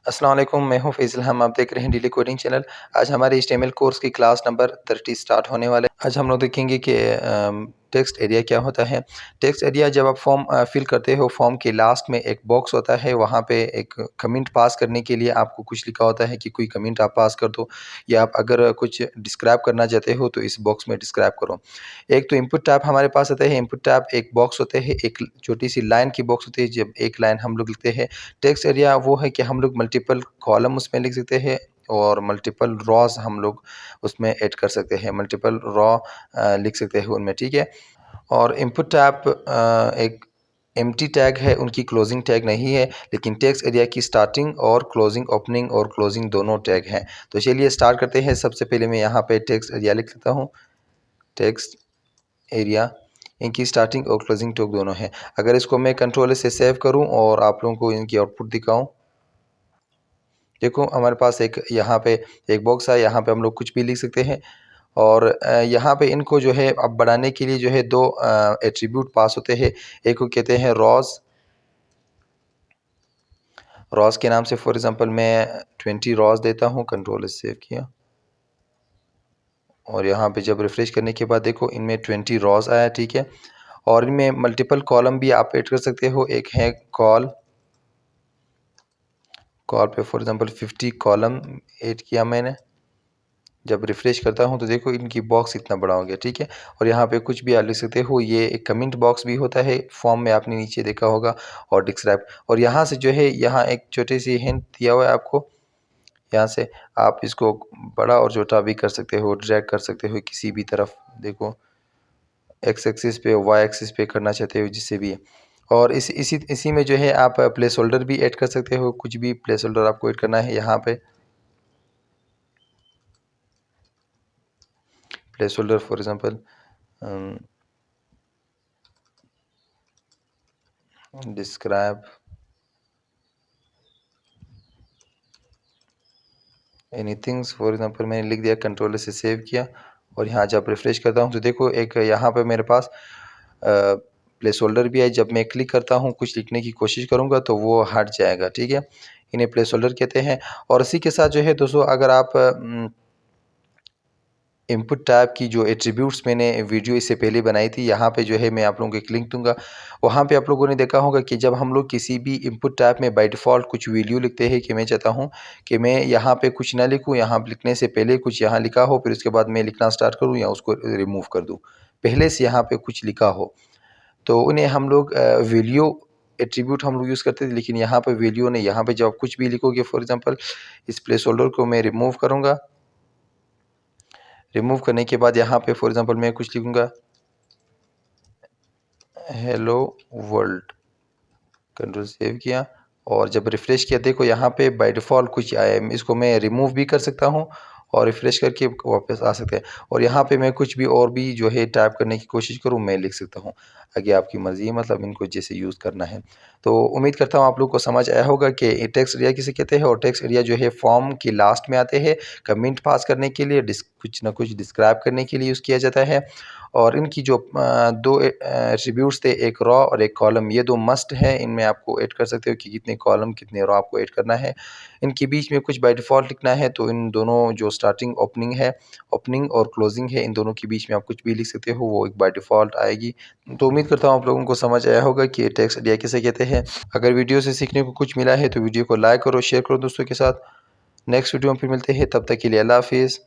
अस्सलाम वालेकुम, मैं हूं फैज़ल। हम आप देख रहे हैं डेली कोडिंग चैनल। आज हमारे HTML कोर्स की क्लास नंबर 30 स्टार्ट होने वाले हैं। आज हम लोग देखेंगे कि टेक्स्ट एरिया क्या होता है। टेक्स्ट एरिया जब आप फॉर्म फिल करते हो, फॉर्म के लास्ट में एक बॉक्स होता है, वहाँ पे एक कमेंट पास करने के लिए आपको कुछ लिखा होता है कि कोई कमेंट आप पास कर दो, या आप अगर कुछ डिस्क्राइब करना चाहते हो तो इस बॉक्स में डिस्क्राइब करो। एक तो इनपुट टैब हमारे पास आता है। इनपुट टैब एक बॉक्स होते हैं, एक छोटी सी लाइन की बॉक्स होती है। जब एक लाइन हम लोग लिखते हैं, टेक्स्ट एरिया वो है कि हम लोग मल्टीपल कॉलम उसमें लिख सकते हैं और मल्टीपल रॉज हम लोग उसमें ऐड कर सकते हैं, मल्टीपल रॉ लिख सकते हैं उनमें, ठीक है। और इनपुट टैब एक एम्प्टी टैग है, उनकी क्लोजिंग टैग नहीं है, लेकिन टेक्स्ट एरिया की स्टार्टिंग और क्लोजिंग, ओपनिंग और क्लोजिंग दोनों टैग हैं। तो चलिए स्टार्ट करते हैं। सबसे पहले मैं यहाँ पे टेक्स्ट एरिया लिख लेता हूँ। टेक्स्ट एरिया, इनकी स्टार्टिंग और क्लोजिंग टैग दोनों हैं। अगर इसको मैं कंट्रोल से सेव करूँ और आप लोगों को इनकी आउटपुट दिखाऊँ, देखो हमारे पास एक यहाँ पे एक बॉक्स है, यहाँ पे हम लोग कुछ भी लिख सकते हैं। और यहाँ पे इनको जो है अब बढ़ाने के लिए जो है दो एट्रीब्यूट पास होते हैं। एक को कहते हैं रॉज। रॉज के नाम से फॉर एग्जांपल मैं 20 रॉज देता हूँ, कंट्रोल सेव किया और यहाँ पे जब रिफ्रेश करने के बाद देखो इनमें 20 रॉज आया, ठीक है। और इनमें मल्टीपल कॉलम भी आप ऐड कर सकते हो। एक है कॉल, कॉल पे फॉर एग्जांपल 50 कॉलम ऐड किया मैंने। जब रिफ्रेश करता हूं तो देखो इनकी बॉक्स इतना बड़ा हो गया, ठीक है। और यहाँ पे कुछ भी आप लिख सकते हो। ये एक कमेंट बॉक्स भी होता है फॉर्म में, आपने नीचे देखा होगा, और डिस्क्राइब। और यहाँ से जो है यहाँ एक छोटी सी हिंट दिया हुआ है आपको। यहाँ से आप इसको बड़ा और छोटा भी कर सकते हो, ड्रैग कर सकते हो किसी भी तरफ। देखो एक्स एक्सिस पे, वाई एक्सिस पे करना चाहते हो, जिससे भी है। और इसी में जो है आप प्लेस होल्डर भी ऐड कर सकते हो। कुछ भी प्लेस होल्डर आपको ऐड करना है यहाँ पे। Place holder for example describe anything for example मैंने लिख दिया, कंट्रोल से सेव किया। और यहाँ जब रिफ्रेश करता हूँ तो देखो एक यहाँ पे मेरे पास प्लेस होल्डर भी है। जब मैं क्लिक करता हूँ, कुछ लिखने की कोशिश करूँगा तो वो हट जाएगा, ठीक है। इन्हें प्लेस होल्डर कहते हैं। और इसी के साथ जो है दोस्तों, अगर आप इनपुट टैब की जो एट्रीब्यूट्स मैंने वीडियो इससे पहले बनाई थी, यहाँ पे जो है मैं आप लोगों को एक लिंक दूंगा। वहाँ पे आप लोगों ने देखा होगा कि जब हम लोग किसी भी इनपुट टैब में बाय डिफ़ॉल्ट कुछ वैल्यू लिखते हैं, कि मैं चाहता हूँ कि मैं यहाँ पे कुछ ना लिखूँ, यहाँ लिखने से पहले कुछ यहाँ लिखा हो, फिर उसके बाद मैं लिखना स्टार्ट करूँ या उसको रिमूव कर दूँ, पहले से यहाँ पे कुछ लिखा हो, तो उन्हें हम लोग वैल्यू एट्रीब्यूट हम लोग यूज़ करते थे। लेकिन यहाँ पे वैल्यू नहीं, यहाँ पे जब आप कुछ भी लिखोगे, फॉर एग्जांपल इस प्लेस होल्डर को मैं रिमूव करूँगा। रिमूव करने के बाद यहाँ पे फॉर एग्जांपल मैं कुछ लिखूँगा, हेलो वर्ल्ड, कंट्रोल सेव किया। और जब रिफ्रेश किया, देखो यहाँ पे बाय डिफ़ॉल्ट कुछ आया है। इसको मैं रिमूव भी कर सकता हूँ और रिफ्रेश करके वापस आ सकते हैं। और यहाँ पे मैं कुछ भी और भी जो है टाइप करने की कोशिश करूँ, मैं लिख सकता हूँ। आगे आपकी मर्ज़ी है, मतलब इनको जैसे यूज़ करना है। तो उम्मीद करता हूँ आप लोग को समझ आया होगा कि टेक्स्ट एरिया किसे कहते हैं। और टेक्स्ट एरिया जो है फॉर्म के लास्ट में आते हैं, कमेंट पास करने के लिए, कुछ ना कुछ डिस्क्राइब करने के लिए यूज़ किया जाता है। और इनकी जो दो एट्रीब्यूट्स थे, एक रॉ और एक कॉलम, ये दो मस्ट है। इनमें आपको ऐड कर सकते हो कि कितने कॉलम कितने रॉ आपको ऐड करना है। इनके बीच में कुछ बाय डिफ़ॉल्ट लिखना है, तो इन दोनों जो स्टार्टिंग ओपनिंग है, ओपनिंग और क्लोजिंग है, इन दोनों के बीच में आप कुछ भी लिख सकते हो, वो एक बाय डिफ़ॉल्ट आएगी। तो उम्मीद करता हूँ आप लोगों को समझ आया होगा कि टेक्स्ट एरिया किसे कहते हैं। अगर वीडियो से सीखने को कुछ मिला है तो वीडियो को लाइक करो, शेयर करो दोस्तों के साथ। नेक्स्ट वीडियो में फिर मिलते हैं, तब तक के लिए अल्लाह हाफ़िज़।